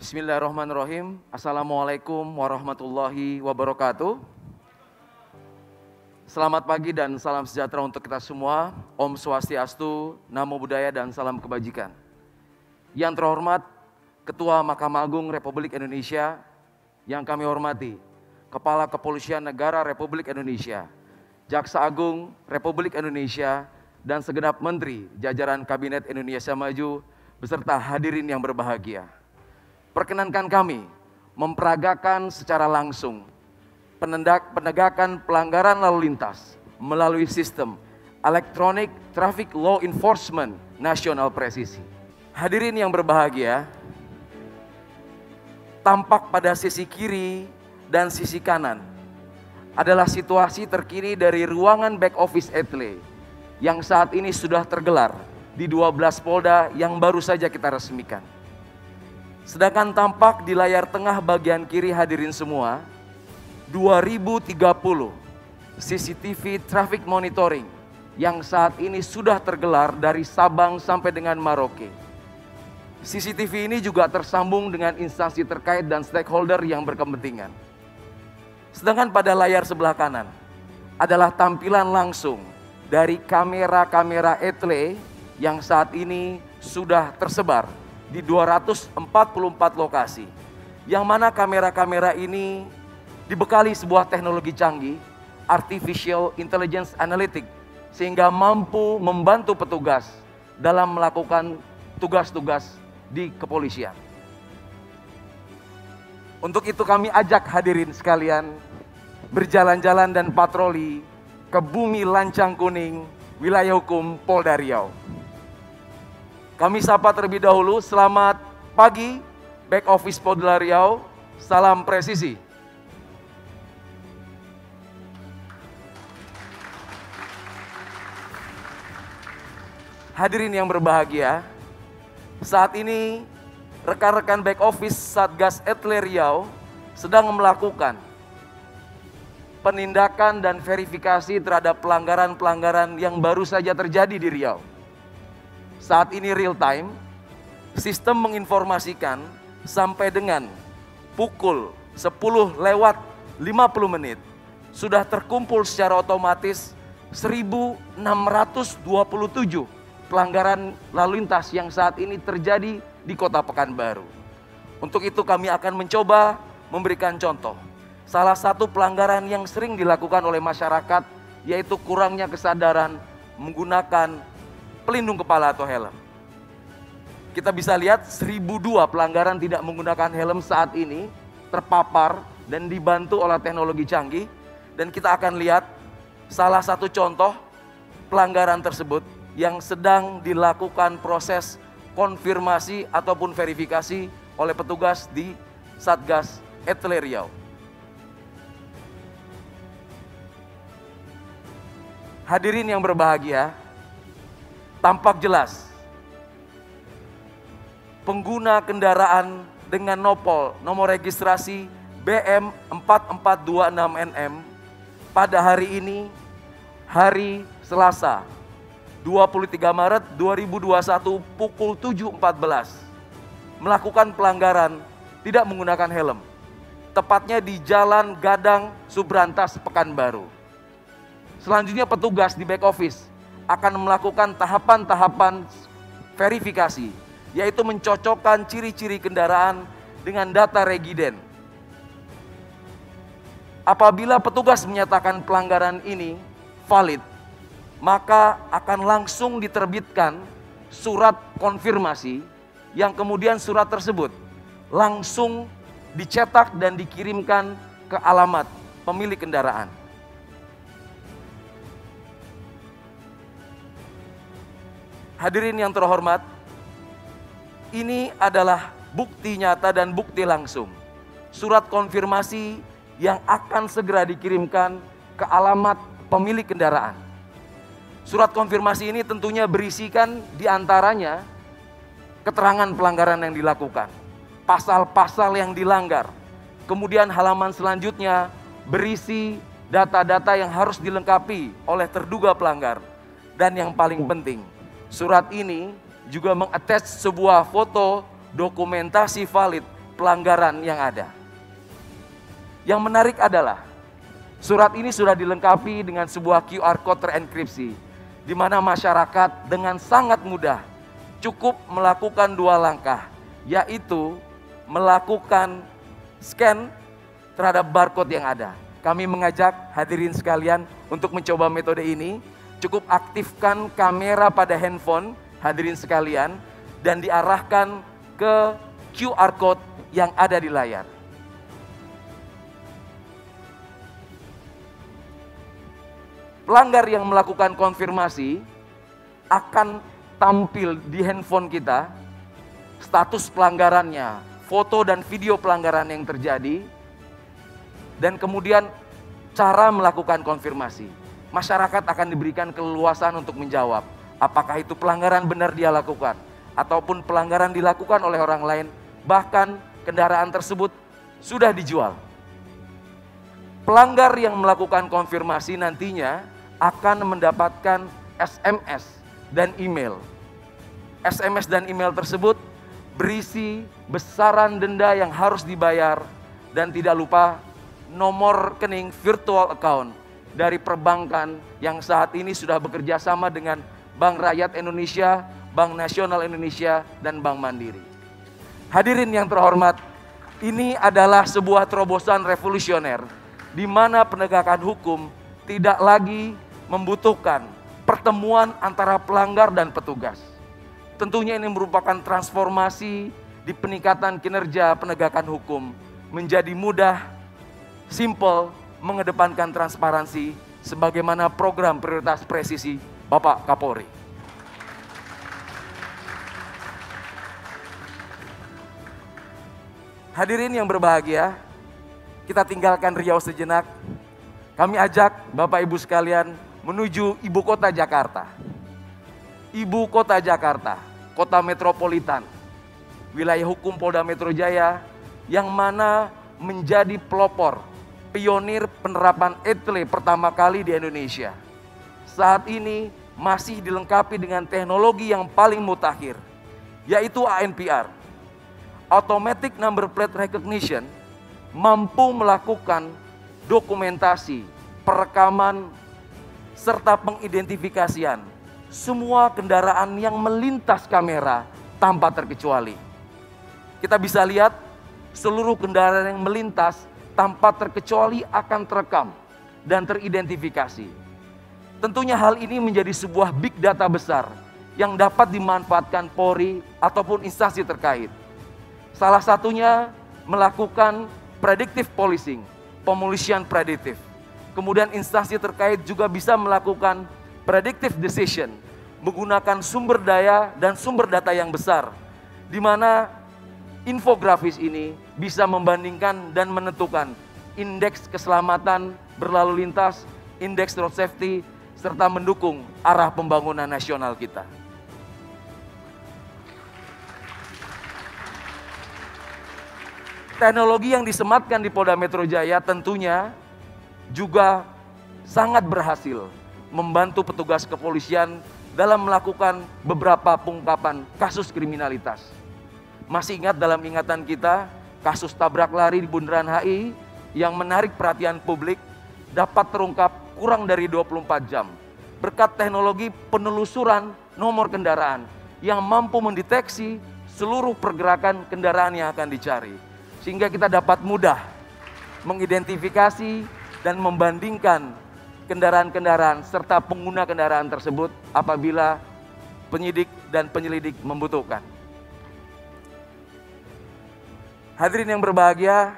Bismillahirrahmanirrahim. Assalamualaikum warahmatullahi wabarakatuh. Selamat pagi dan salam sejahtera untuk kita semua. Om Swastiastu, Namo Buddhaya dan salam kebajikan. Yang terhormat Ketua Mahkamah Agung Republik Indonesia, yang kami hormati Kepala Kepolisian Negara Republik Indonesia, Jaksa Agung Republik Indonesia, dan segenap Menteri jajaran Kabinet Indonesia Maju beserta hadirin yang berbahagia. Perkenankan kami memperagakan secara langsung penegakan pelanggaran lalu lintas melalui sistem Electronic Traffic Law Enforcement Nasional Presisi. Hadirin yang berbahagia, tampak pada sisi kiri dan sisi kanan adalah situasi terkini dari ruangan back office Etle yang saat ini sudah tergelar di 12 Polda yang baru saja kita resmikan. Sedangkan tampak di layar tengah bagian kiri hadirin semua, 2030 CCTV traffic monitoring yang saat ini sudah tergelar dari Sabang sampai dengan Merauke. CCTV ini juga tersambung dengan instansi terkait dan stakeholder yang berkepentingan. Sedangkan pada layar sebelah kanan adalah tampilan langsung dari kamera-kamera Etle yang saat ini sudah tersebar di 244 lokasi, yang mana kamera-kamera ini dibekali sebuah teknologi canggih, Artificial Intelligence Analytics, sehingga mampu membantu petugas dalam melakukan tugas-tugas di kepolisian. Untuk itu kami ajak hadirin sekalian berjalan-jalan dan patroli ke bumi Lancang Kuning, wilayah hukum Polda Riau. Kami sapa terlebih dahulu, selamat pagi back office Polda Riau, salam presisi. Hadirin yang berbahagia, saat ini rekan-rekan back office Satgas Etle Riau sedang melakukan penindakan dan verifikasi terhadap pelanggaran-pelanggaran yang baru saja terjadi di Riau. Saat ini real time, sistem menginformasikan sampai dengan pukul 10:50 sudah terkumpul secara otomatis 1.627 pelanggaran lalu lintas yang saat ini terjadi di Kota Pekanbaru. Untuk itu kami akan mencoba memberikan contoh. Salah satu pelanggaran yang sering dilakukan oleh masyarakat yaitu kurangnya kesadaran menggunakan pelindung kepala atau helm. Kita bisa lihat 1.002 pelanggaran tidak menggunakan helm saat ini terpapar dan dibantu oleh teknologi canggih. Dan kita akan lihat salah satu contoh pelanggaran tersebut yang sedang dilakukan proses konfirmasi ataupun verifikasi oleh petugas di Satgas Etle Riau. Hadirin yang berbahagia, tampak jelas pengguna kendaraan dengan nomor registrasi BM4426NM pada hari ini, hari Selasa 23 Maret 2021 pukul 7.14 melakukan pelanggaran tidak menggunakan helm, tepatnya di Jalan Gadang Subrantas Pekanbaru. Selanjutnya petugas di back office akan melakukan tahapan-tahapan verifikasi, yaitu mencocokkan ciri-ciri kendaraan dengan data regiden. Apabila petugas menyatakan pelanggaran ini valid, maka akan langsung diterbitkan surat konfirmasi yang kemudian surat tersebut langsung dicetak dan dikirimkan ke alamat pemilik kendaraan. Hadirin yang terhormat, ini adalah bukti nyata dan bukti langsung. Surat konfirmasi yang akan segera dikirimkan ke alamat pemilik kendaraan. Surat konfirmasi ini tentunya berisikan diantaranya keterangan pelanggaran yang dilakukan, pasal-pasal yang dilanggar. Kemudian halaman selanjutnya berisi data-data yang harus dilengkapi oleh terduga pelanggar. Dan yang paling penting, surat ini juga mengattach sebuah foto dokumentasi valid pelanggaran yang ada. Yang menarik adalah surat ini sudah dilengkapi dengan sebuah QR code terenkripsi, di mana masyarakat dengan sangat mudah cukup melakukan 2 langkah, yaitu melakukan scan terhadap barcode yang ada. Kami mengajak hadirin sekalian untuk mencoba metode ini. Cukup aktifkan kamera pada handphone hadirin sekalian dan diarahkan ke QR code yang ada di layar. Pelanggar yang melakukan konfirmasi akan tampil di handphone kita status pelanggarannya, foto dan video pelanggaran yang terjadi, dan kemudian cara melakukan konfirmasi. Masyarakat akan diberikan keleluasan untuk menjawab apakah itu pelanggaran benar dia lakukan ataupun pelanggaran dilakukan oleh orang lain, bahkan kendaraan tersebut sudah dijual. Pelanggar yang melakukan konfirmasi nantinya akan mendapatkan SMS dan email. SMS dan email tersebut berisi besaran denda yang harus dibayar dan tidak lupa nomor rekening virtual account dari perbankan yang saat ini sudah bekerja sama dengan Bank Rakyat Indonesia, Bank Nasional Indonesia, dan Bank Mandiri. Hadirin yang terhormat, ini adalah sebuah terobosan revolusioner di mana penegakan hukum tidak lagi membutuhkan pertemuan antara pelanggar dan petugas. Tentunya ini merupakan transformasi di peningkatan kinerja penegakan hukum menjadi mudah, simple, mengedepankan transparansi sebagaimana program prioritas presisi Bapak Kapolri. Hadirin yang berbahagia, kita tinggalkan Riau sejenak. Kami ajak Bapak Ibu sekalian menuju ibu kota Jakarta. Ibu kota Jakarta, kota metropolitan, wilayah hukum Polda Metro Jaya yang mana menjadi pelopor, pionir penerapan ETLE pertama kali di Indonesia. Saat ini masih dilengkapi dengan teknologi yang paling mutakhir, yaitu ANPR, Automatic Number Plate Recognition, mampu melakukan dokumentasi, perekaman, serta pengidentifikasian semua kendaraan yang melintas kamera tanpa terkecuali. Kita bisa lihat seluruh kendaraan yang melintas tanpa terkecuali akan terekam dan teridentifikasi. Tentunya hal ini menjadi sebuah big data besar yang dapat dimanfaatkan Polri ataupun instansi terkait. Salah satunya melakukan predictive policing, pemolisian prediktif. Kemudian instansi terkait juga bisa melakukan predictive decision, menggunakan sumber daya dan sumber data yang besar, di mana infografis ini bisa membandingkan dan menentukan indeks keselamatan berlalu lintas, indeks road safety, serta mendukung arah pembangunan nasional kita. Teknologi yang disematkan di Polda Metro Jaya tentunya juga sangat berhasil membantu petugas kepolisian dalam melakukan beberapa pengungkapan kasus kriminalitas. Masih ingat dalam ingatan kita kasus tabrak lari di Bundaran HI yang menarik perhatian publik dapat terungkap kurang dari 24 jam berkat teknologi penelusuran nomor kendaraan yang mampu mendeteksi seluruh pergerakan kendaraan yang akan dicari, sehingga kita dapat mudah mengidentifikasi dan membandingkan kendaraan-kendaraan serta pengguna kendaraan tersebut apabila penyidik dan penyelidik membutuhkan. Hadirin yang berbahagia,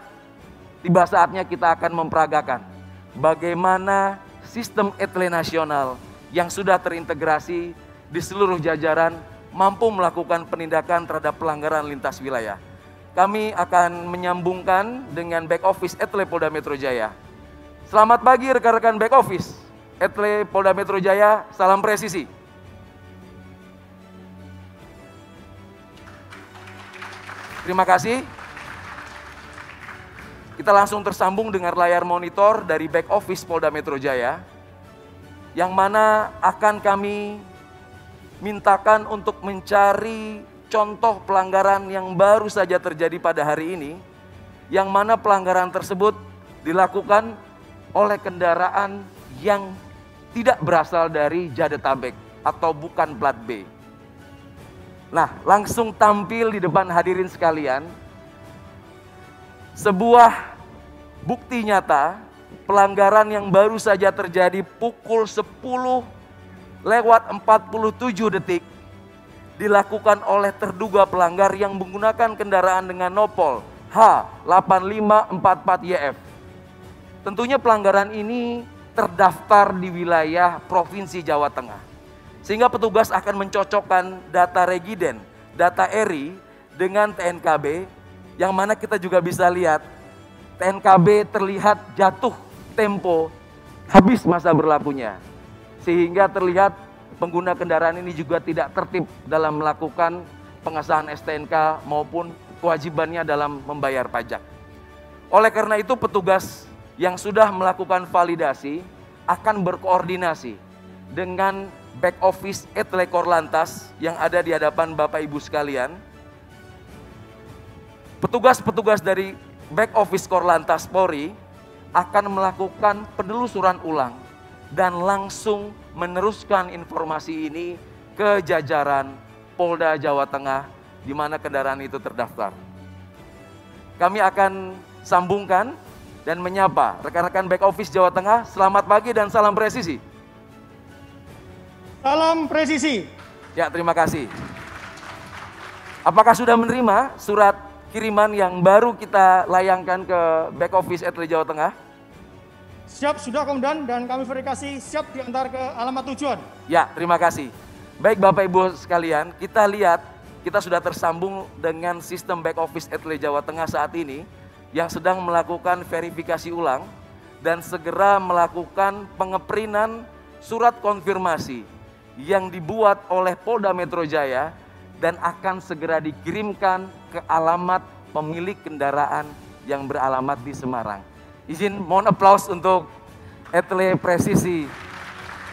tiba saatnya kita akan memperagakan bagaimana sistem ETLE nasional yang sudah terintegrasi di seluruh jajaran mampu melakukan penindakan terhadap pelanggaran lintas wilayah. Kami akan menyambungkan dengan back office ETLE Polda Metro Jaya. Selamat pagi rekan-rekan back office ETLE Polda Metro Jaya, salam presisi. Terima kasih. Kita langsung tersambung dengan layar monitor dari back office Polda Metro Jaya, yang mana akan kami mintakan untuk mencari contoh pelanggaran yang baru saja terjadi pada hari ini, yang mana pelanggaran tersebut dilakukan oleh kendaraan yang tidak berasal dari Jadetabek atau bukan plat B. Nah, langsung tampil di depan hadirin sekalian sebuah bukti nyata pelanggaran yang baru saja terjadi pukul 10:47 dilakukan oleh terduga pelanggar yang menggunakan kendaraan dengan nopol H8544YF. Tentunya pelanggaran ini terdaftar di wilayah Provinsi Jawa Tengah. Sehingga petugas akan mencocokkan data regiden, data ERI dengan TNKB, yang mana kita juga bisa lihat TNKB terlihat jatuh tempo habis masa berlakunya. Sehingga terlihat pengguna kendaraan ini juga tidak tertib dalam melakukan pengesahan STNK maupun kewajibannya dalam membayar pajak. Oleh karena itu petugas yang sudah melakukan validasi akan berkoordinasi dengan back office Etle Korlantas yang ada di hadapan Bapak Ibu sekalian. Petugas-petugas dari back office Korlantas Polri akan melakukan penelusuran ulang dan langsung meneruskan informasi ini ke jajaran Polda Jawa Tengah di mana kendaraan itu terdaftar. Kami akan sambungkan dan menyapa rekan-rekan back office Jawa Tengah. Selamat pagi dan salam presisi. Salam presisi. Ya, terima kasih. Apakah sudah menerima surat kiriman yang baru kita layangkan ke back office Etle Jawa Tengah? Siap, sudah Komandan, dan kami verifikasi siap diantar ke alamat tujuan. Ya, terima kasih. Baik Bapak Ibu sekalian, kita lihat kita sudah tersambung dengan sistem back office Etle Jawa Tengah saat ini yang sedang melakukan verifikasi ulang dan segera melakukan pengeprintan surat konfirmasi yang dibuat oleh Polda Metro Jaya dan akan segera dikirimkan ke alamat pemilik kendaraan yang beralamat di Semarang. Izin mohon aplaus untuk Etle Presisi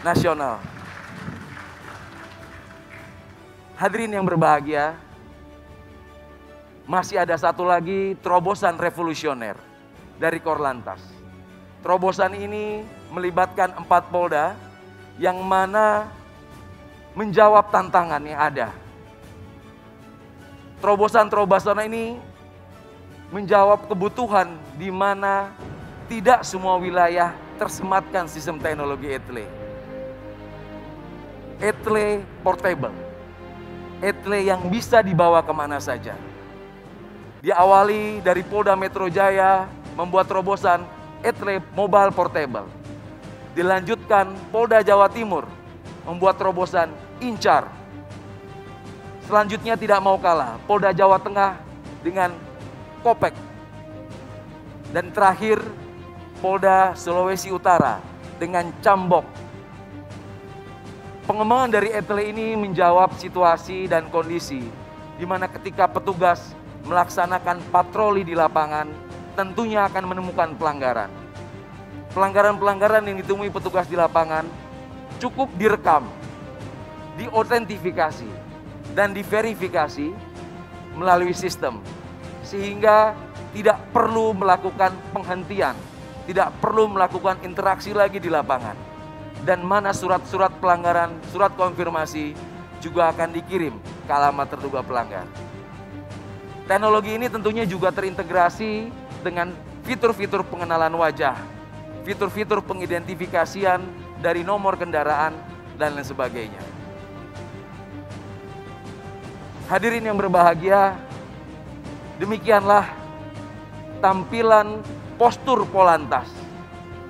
Nasional. Hadirin yang berbahagia, masih ada satu lagi terobosan revolusioner dari Korlantas. Terobosan ini melibatkan 4 Polda yang mana menjawab tantangan yang ada. Terobosan-terobosan ini menjawab kebutuhan di mana tidak semua wilayah tersematkan sistem teknologi Etle. Etle portable. Etle yang bisa dibawa kemana saja. Diawali dari Polda Metro Jaya membuat terobosan Etle Mobile Portable. Dilanjutkan Polda Jawa Timur membuat terobosan Incar. Selanjutnya tidak mau kalah, Polda Jawa Tengah dengan Kopek. Dan terakhir Polda Sulawesi Utara dengan Cambok. Pengembangan dari Etle ini menjawab situasi dan kondisi di mana ketika petugas melaksanakan patroli di lapangan tentunya akan menemukan pelanggaran. Pelanggaran-pelanggaran yang ditemui petugas di lapangan cukup direkam, diautentifikasi, dan diverifikasi melalui sistem. Sehingga tidak perlu melakukan penghentian, tidak perlu melakukan interaksi lagi di lapangan. Dan mana surat-surat pelanggaran, surat konfirmasi juga akan dikirim ke alamat terduga pelanggar. Teknologi ini tentunya juga terintegrasi dengan fitur-fitur pengenalan wajah, fitur-fitur pengidentifikasian dari nomor kendaraan, dan lain sebagainya. Hadirin yang berbahagia, demikianlah tampilan postur Polantas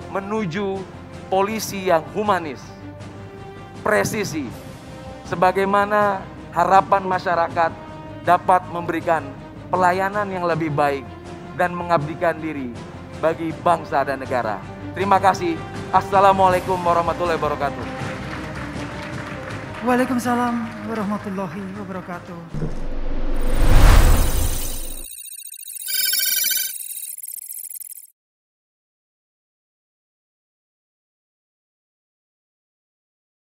menuju polisi yang humanis, presisi, sebagaimana harapan masyarakat dapat memberikan pelayanan yang lebih baik dan mengabdikan diri bagi bangsa dan negara. Terima kasih. Assalamualaikum warahmatullahi wabarakatuh. Waalaikumsalam warahmatullahi wabarakatuh.